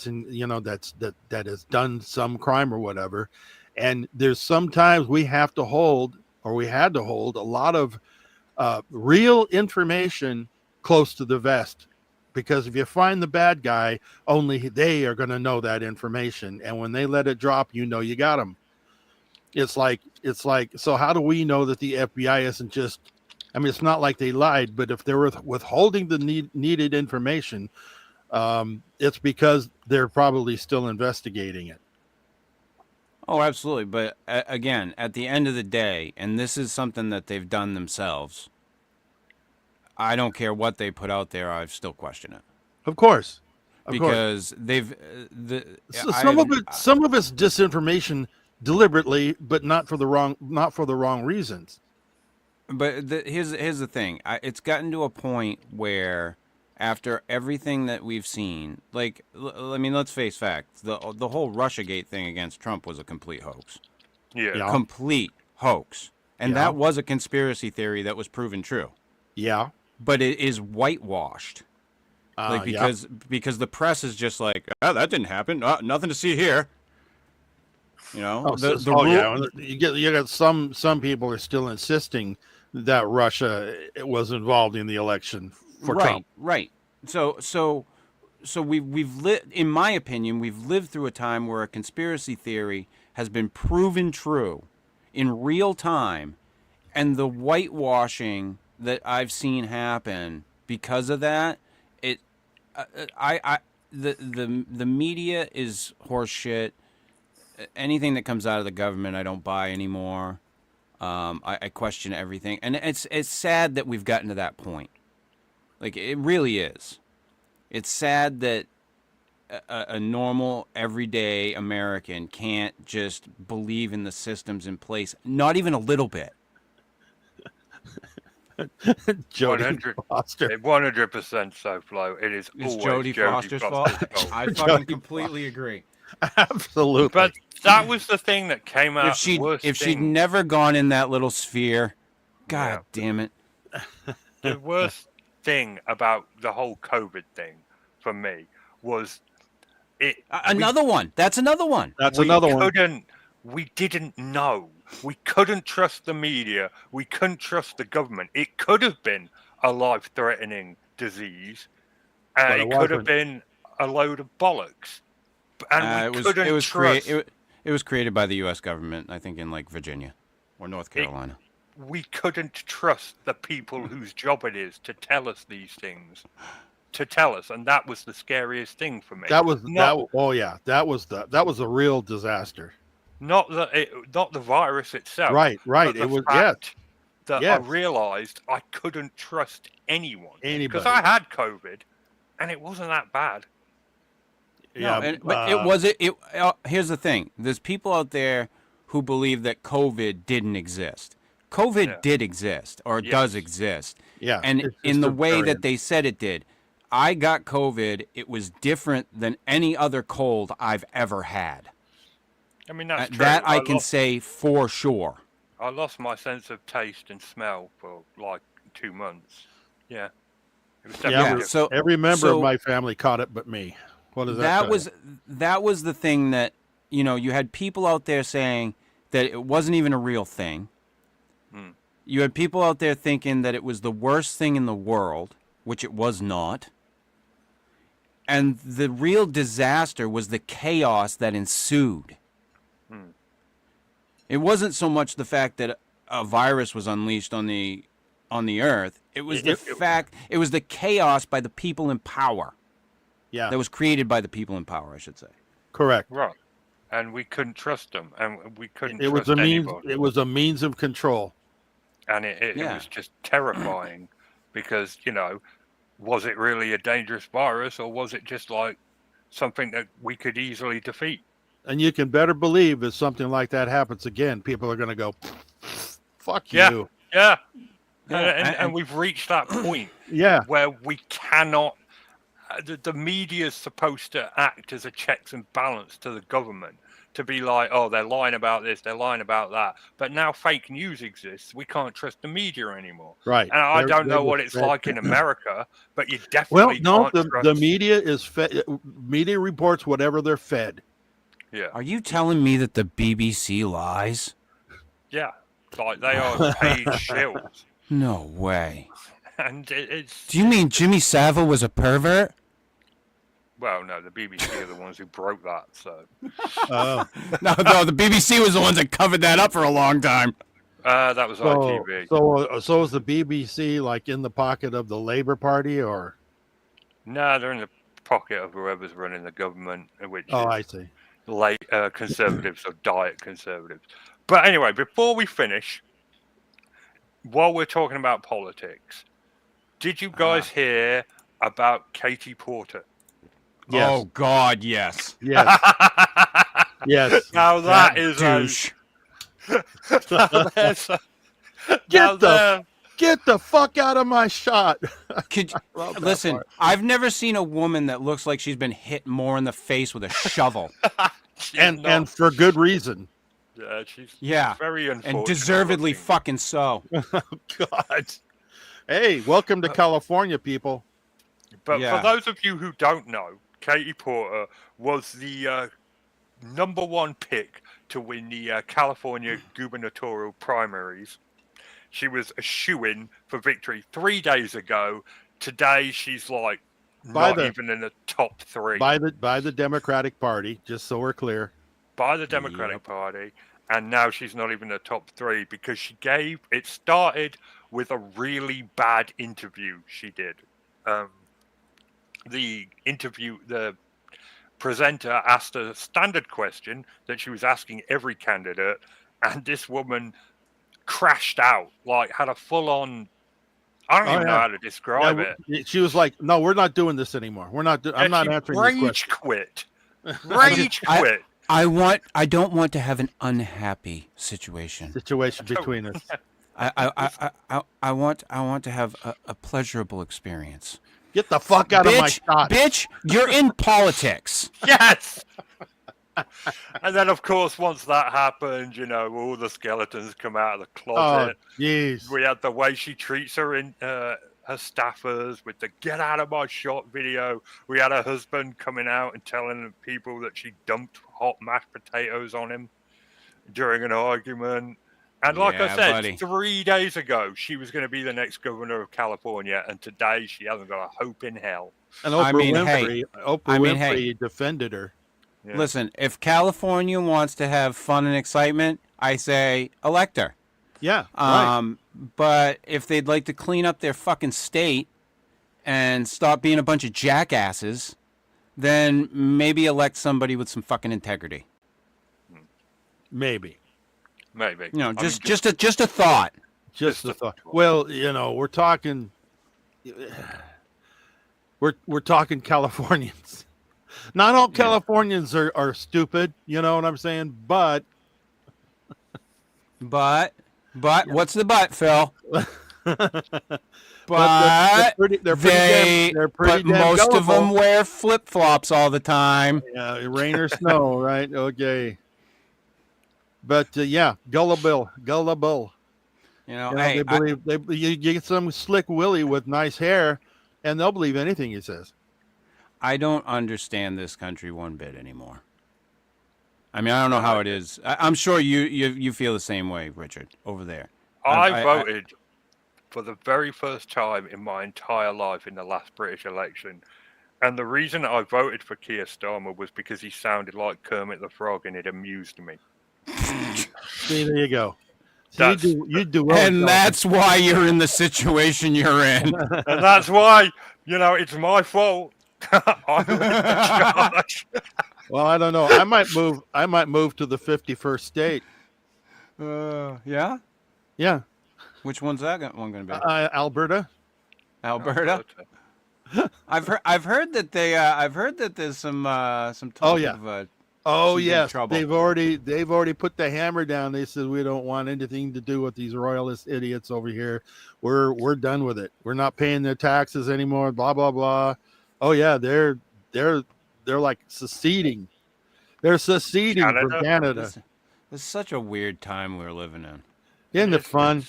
and that has done some crime or whatever. And there's sometimes we had to hold a lot of real information close to the vest, because if you find the bad guy, only they are going to know that information. And when they let it drop, you got them. It's like, so how do we know that the FBI isn't just, it's not like they lied, but if they were withholding the needed information, it's because they're probably still investigating it. Oh, absolutely. But again, at the end of the day, and this is something that they've done themselves, I don't care what they put out there, I still question it. Of course. Because they've some of it's disinformation deliberately, but not for the wrong reasons. But here's the thing. It's gotten to a point where, after everything that we've seen, like, let's face facts. The whole Russiagate thing against Trump was a complete hoax. Yeah. Complete hoax. And that was a conspiracy theory that was proven true. Yeah. But it is whitewashed. Because the press is just like, that didn't happen. Nothing to see here. You got some people are still insisting that Russia was involved in the election for Trump. Right. So we've lived, in my opinion, we've lived through a time where a conspiracy theory has been proven true in real time, and the whitewashing that I've seen happen because of that, the media is horseshit. Anything that comes out of the government, I don't buy anymore. I question everything, and it's sad that we've gotten to that point. Like, it really is. It's sad that a normal, everyday American can't just believe in the systems in place, not even a little bit. Jodie Foster. 100% so, Flo. It is always Jodie Foster's fault. I fucking completely agree. Absolutely. But that was the thing that came out. If she'd never gone in that little sphere, God damn it. The worst thing about the whole COVID thing for me was it. Another one. That's another one. We didn't know. We couldn't trust the media. We couldn't trust the government. It could have been a life-threatening disease, and it could have been a load of bollocks, and we couldn't trust. It was created by the U.S. government, I think, in like Virginia or North Carolina. We couldn't trust the people whose job it is to tell us these things, and that was the scariest thing for me. That was that was a real disaster. Not the virus itself. Right. But It was fact that Yes. I realised I couldn't trust anyone because Anybody. I had COVID, and it wasn't that bad. No, but it was it. Here's the thing: there's people out there who believe that COVID didn't exist. COVID did exist, or does exist. Yeah, and it's in just the a way variant. that they said it did. I got COVID. It was different than any other cold I've ever had. I mean, that's true. That I can say for sure. I lost my sense of taste and smell for like 2 months. Yeah, it was definitely So every member of my family caught it, but me. What is that? That was the thing that you had people out there saying that it wasn't even a real thing. You had people out there thinking that it was the worst thing in the world, which it was not. And the real disaster was the chaos that ensued. It wasn't so much the fact that a virus was unleashed on the earth. It was it was the chaos by the people in power. Yeah. That was created by the people in power, I should say. Correct. right, and we couldn't trust them, and we couldn't. It was trust a means. anybody. It was a means of control. And it was just terrifying because, was it really a dangerous virus, or was it just like something that we could easily defeat? And you can better believe if something like that happens again, people are going to go, "Fuck you." Yeah. And we've reached that point where we cannot. The media is supposed to act as a checks and balance to the government, to be like, oh, they're lying about this, they're lying about that. But now fake news exists. We can't trust the media anymore. Right. And I don't know what it's like in America, but you definitely can't trust. The media is fed. Media reports whatever they're fed. Yeah. Are you telling me that the BBC lies? Yeah. Like they are paid shills. No way. And it's. Do you mean Jimmy Savile was a pervert? Well, no, the BBC are the ones who broke that. So. No, the BBC was the ones that covered that up for a long time. That was ITV. So is the BBC like in the pocket of the Labour Party, or? No, they're in the pocket of whoever's running the government, which is I see. Conservatives or diet conservatives. But anyway, before we finish, while we're talking about politics, did you guys hear about Katie Porter? Yes. Oh God, yes. Yes. Yes. Now that is douche. Get the fuck out of my shot. Listen, I've never seen a woman that looks like she's been hit more in the face with a shovel. and for good reason. Yeah, she's very unfortunate. And deservedly looking. fucking so. God. Hey, welcome to California, people. But for those of you who don't know, Katie Porter was the #1 pick to win the California gubernatorial primaries. She was a shoo-in for victory 3 days ago. Today, she's like not even in the top 3. By the Democratic Party, just so we're clear. By the Democratic Party. And now she's not even in the top 3 because it started with a really bad interview she did. The presenter asked a standard question that she was asking every candidate, and this woman crashed out, like had a full-on. I don't even know how to describe it. She was like, "No, we're not doing this anymore. We're not. I'm not answering this question." Quit. Rage quit. I don't want to have an unhappy situation Between us. I want to have a pleasurable experience. Get the fuck out of my shot. Bitch, you're in politics. Yes. And then, of course, once that happened, all the skeletons come out of the closet. Oh, jeez. We had the way she treats her staffers with the "get out of my shot" video. We had her husband coming out and telling people that she dumped hot mashed potatoes on him during an argument. And like I Yeah, said, buddy. 3 days ago, she was going to be the next governor of California, and today she hasn't got a hope in hell. And I mean, hey, Winfrey defended her. Yeah. Listen, if California wants to have fun and excitement, I say elect her. Yeah, right. But if they'd like to clean up their fucking state and stop being a bunch of jackasses, then maybe elect somebody with some fucking integrity. Maybe. Maybe. You know, I mean, just a thought. Just Just a thought. Well, we're talking Californians. Not all Californians are stupid, you know what I'm saying? But But what's the but, Phil? But they're pretty but damn most gullible. of them wear flip flops all the time. Yeah, rain or snow, right? Okay. But yeah, gullible. You know, You know, hey, they believe you get some slick Willie with nice hair, and they'll believe anything he says. I don't understand this country one bit anymore. I mean, I don't know how it is. I'm sure you feel the same way, Richard, over there. I voted for the very first time in my entire life in the last British election. And the reason I voted for Keir Starmer was because he sounded like Kermit the Frog, and it amused me. See, there you go. So you do well. And that's why you're in the situation you're in. And that's why, it's my fault. I'm in charge. Well, I don't know. I might move to the 51st state. Yeah. Yeah, Which one's that one going to be? Alberta. Alberta. I've heard that there's some talk Oh, yeah. of Oh some big yes, trouble. they've already put the hammer down. They said we don't want anything to do with these royalist idiots over here. We're done with it. We're not paying their taxes anymore. Blah blah blah. Oh yeah, they're like seceding. They're seceding from Canada. This is such a weird time we're living in. Isn't it fun?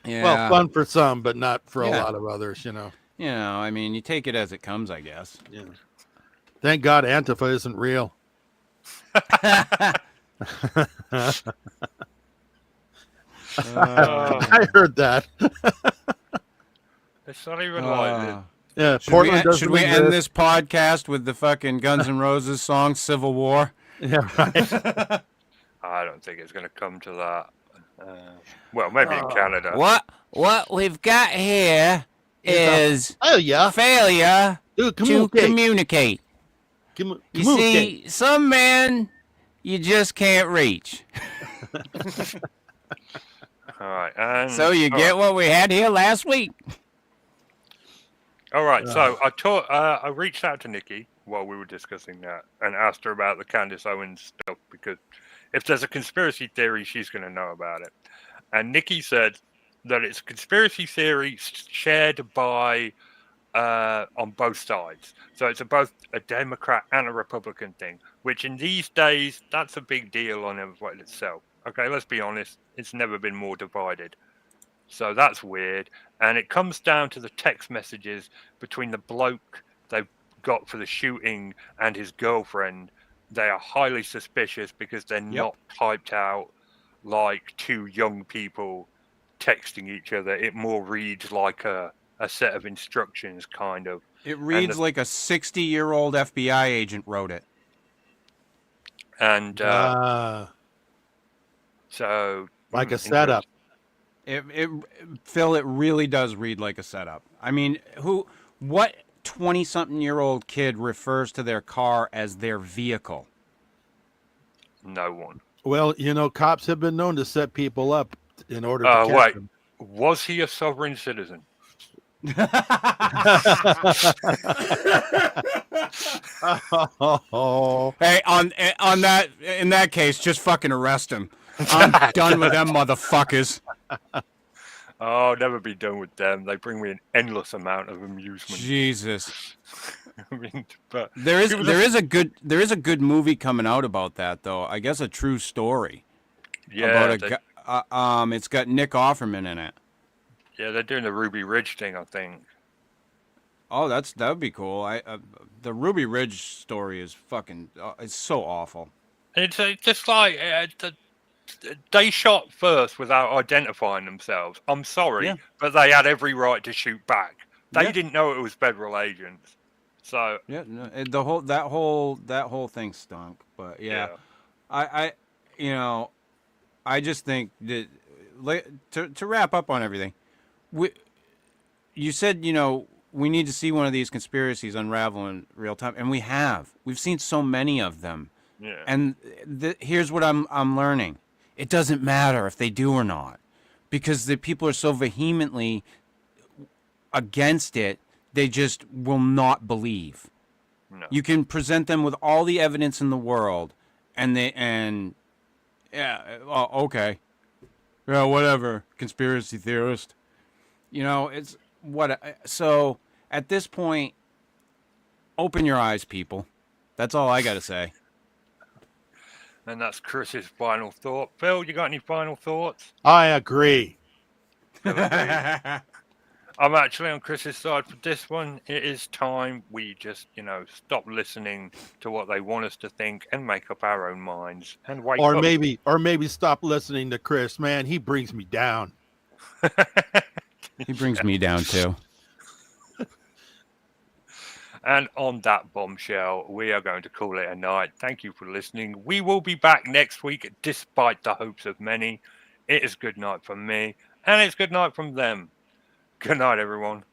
Yeah. Well, fun for some, but not for a Yeah. lot of others. You know, I mean, you take it as it comes, I guess. Yeah. Thank God Antifa isn't real. Uh, I heard that. It's not even like it. Yeah, Should we end this podcast with the fucking Guns N' Roses song "Civil War"? Yeah, right. I don't think it's going to come to that. Well, maybe in Canada. What we've got here is Oh yeah, failure dude, to communicate. You see, some men you just can't reach. All right. And, So you get what we had here last week. All right. So I reached out to Nikki while we were discussing that and asked her about the Candace Owens stuff, because if there's a conspiracy theory, she's going to know about it. And Nikki said that it's a conspiracy theory shared by on both sides. So it's both a Democrat and a Republican thing, which in these days, that's a big deal on itself. Okay, let's be honest. It's never been more divided. So that's weird. And it comes down to the text messages between the bloke they've got for the shooting and his girlfriend. They are highly suspicious because they're not typed out like two young people texting each other. It more reads like a set of instructions, kind of. It reads like a 60-year-old FBI agent wrote it. And so... like a setup. Phil, it really does read like a setup. I mean, what 20-something-year-old kid refers to their car as their vehicle? No one. Well, cops have been known to set people up in order to catch them. Was he a sovereign citizen? Oh. Hey, in that case, just fucking arrest him. I'm done with them motherfuckers. Oh, I'll never be done with them. They bring me an endless amount of amusement. Jesus. I mean, but there is a good movie coming out about that, though. I guess a true story. Yeah. It's got Nick Offerman in it. Yeah, they're doing the Ruby Ridge thing, I think. Oh, that would be cool. The Ruby Ridge story is fucking. It's so awful. It's just like they shot first without identifying themselves. I'm sorry, Yeah. but they had every right to shoot back. They Yeah. didn't know it was federal agents. So Yeah, no, that whole thing stunk. But yeah, I you know, I just think that to wrap up on everything, you said, we need to see one of these conspiracies unravel in real time, and we have. We've seen so many of them. yeah. And here's what I'm learning: it doesn't matter if they do or not, because the people are so vehemently against it, they just will not believe. No. You can present them with all the evidence in the world, and okay, yeah, whatever, conspiracy theorist. It's what. So at this point, open your eyes, people. That's all I got to say. And that's Chris's final thought. Phil, you got any final thoughts? I agree. I'm actually on Chris's side for this one. It is time we just, stop listening to what they want us to think and make up our own minds and wake Or up. maybe stop listening to Chris. Man, he brings me down. He brings me down too. And on that bombshell, we are going to call it a night. Thank you for listening. We will be back next week, despite the hopes of many. It is good night from me, and it's good night from them. Good night, everyone.